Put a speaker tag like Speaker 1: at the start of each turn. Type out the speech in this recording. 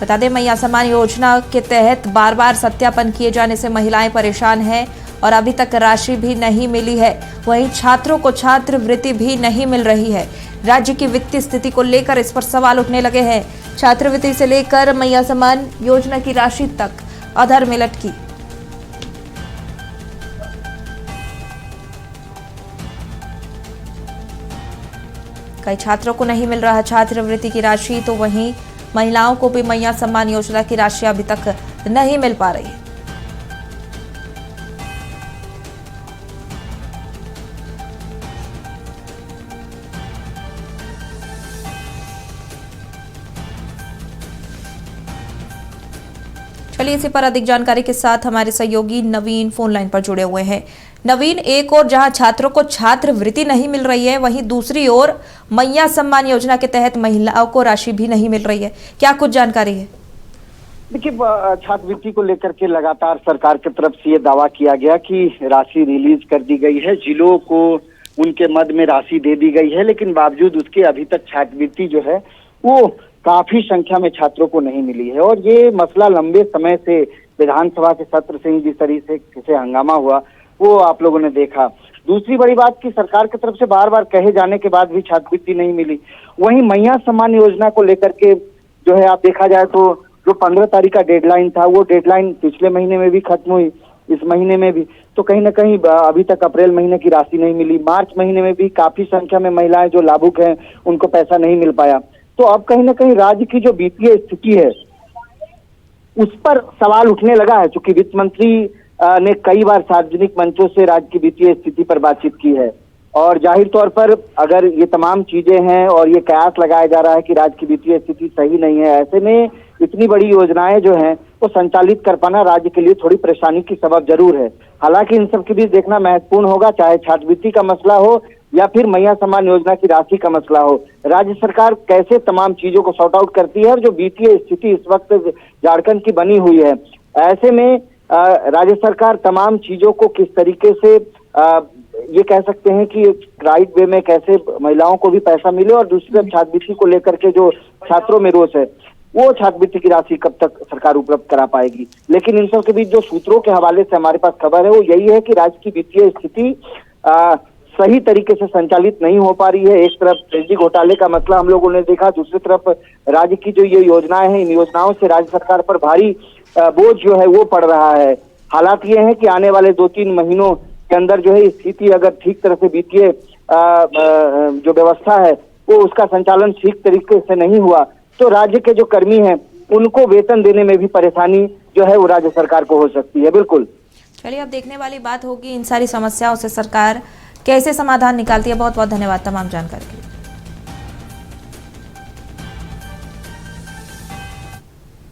Speaker 1: बता दें, मैया सम्मान योजना के तहत बार बार सत्यापन किए जाने से महिलाएं परेशान हैं और अभी तक राशि भी नहीं मिली है। वहीं छात्रों को छात्रवृत्ति भी नहीं मिल रही है। राज्य की वित्तीय स्थिति को लेकर इस पर सवाल उठने लगे हैं। छात्रवृत्ति से लेकर मैया सम्मान योजना की राशि तक अधर में लटकी। कई छात्रों को नहीं मिल रहा छात्रवृत्ति की राशि, तो वहीं महिलाओं को भी मैया सम्मान योजना की राशि अभी तक नहीं मिल पा रही है। चलिए इसी पर अधिक जानकारी के साथ हमारे सहयोगी नवीन फोन लाइन पर जुड़े हुए हैं। नवीन, एक और जहां छात्रों को छात्रवृत्ति नहीं मिल रही है, वहीं दूसरी ओर मैया सम्मान योजना के तहत महिलाओं को राशि भी नहीं मिल रही है, क्या कुछ जानकारी है?
Speaker 2: देखिए, छात्रवृत्ति को लेकर के लगातार सरकार की तरफ से ये दावा किया गया कि राशि रिलीज कर दी गई है, जिलों को उनके मद में राशि दे दी गई है, लेकिन बावजूद उसके अभी तक छात्रवृत्ति जो है वो काफी संख्या में छात्रों को नहीं मिली है। और ये मसला लंबे समय से विधानसभा के सत्र से जिस तरीके से हंगामा हुआ वो आप लोगों ने देखा। दूसरी बड़ी बात कि सरकार की तरफ से बार बार कहे जाने के बाद भी छात्रवृत्ति नहीं मिली। वहीं मैया सम्मान योजना को लेकर के जो है आप देखा जाए तो जो 15 तारीख का डेडलाइन था वो डेडलाइन पिछले महीने में भी खत्म हुई, इस महीने में भी, तो कहीं ना कहीं अभी तक अप्रैल महीने की राशि नहीं मिली। मार्च महीने में भी काफी संख्या में महिलाएं जो लाभुक हैं उनको पैसा नहीं मिल पाया। तो अब कहीं ना कहीं राज्य की जो वित्तीय स्थिति है उस पर सवाल उठने लगा है, चूंकि वित्त मंत्री ने कई बार सार्वजनिक मंचों से राज्य की वित्तीय स्थिति पर बातचीत की है। और जाहिर तौर पर अगर ये तमाम चीजें हैं और ये कयास लगाया जा रहा है कि राज्य की वित्तीय स्थिति सही नहीं है, ऐसे में इतनी बड़ी योजनाएं जो हैं वो संचालित कर पाना राज्य के लिए थोड़ी परेशानी की सबब जरूर है। हालांकि इन सब के बीच देखना महत्वपूर्ण होगा, चाहे छात्रवृत्ति का मसला हो या फिर मैया सम्मान योजना की राशि का मसला हो, राज्य सरकार कैसे तमाम चीजों को सॉर्ट आउट करती है। और जो वित्तीय स्थिति इस वक्त झारखंड की बनी हुई है, ऐसे में राज्य सरकार तमाम चीजों को किस तरीके से ये कह सकते हैं कि राइट वे में कैसे महिलाओं को भी पैसा मिले, और दूसरी तरफ छात्रवृत्ति को लेकर के जो छात्रों में रोष है वो छात्रवृत्ति की राशि कब तक सरकार उपलब्ध करा पाएगी। लेकिन इन सब के बीच जो सूत्रों के हवाले से हमारे पास खबर है वो यही है कि राज्य की वित्तीय स्थिति सही तरीके से संचालित नहीं हो पा रही है। एक तरफ बिजली घोटाले का मसला हम लोगों ने देखा, दूसरी तरफ राज्य की जो ये योजनाएं हैं, इन योजनाओं से राज्य सरकार पर भारी बोझ जो है वो पड़ रहा है। हालात ये हैं कि आने वाले 2-3 महीनों के अंदर जो है स्थिति अगर ठीक तरह से वित्तीय जो व्यवस्था है वो उसका संचालन ठीक तरीके से नहीं हुआ तो राज्य के जो कर्मी हैं उनको वेतन देने में भी परेशानी जो है वो राज्य सरकार को हो सकती है। बिल्कुल,
Speaker 1: चलिए अब देखने वाली बात होगी इन सारी समस्याओं से सरकार कैसे समाधान निकालती है। बहुत बहुत धन्यवाद तमाम जानकारी के लिए।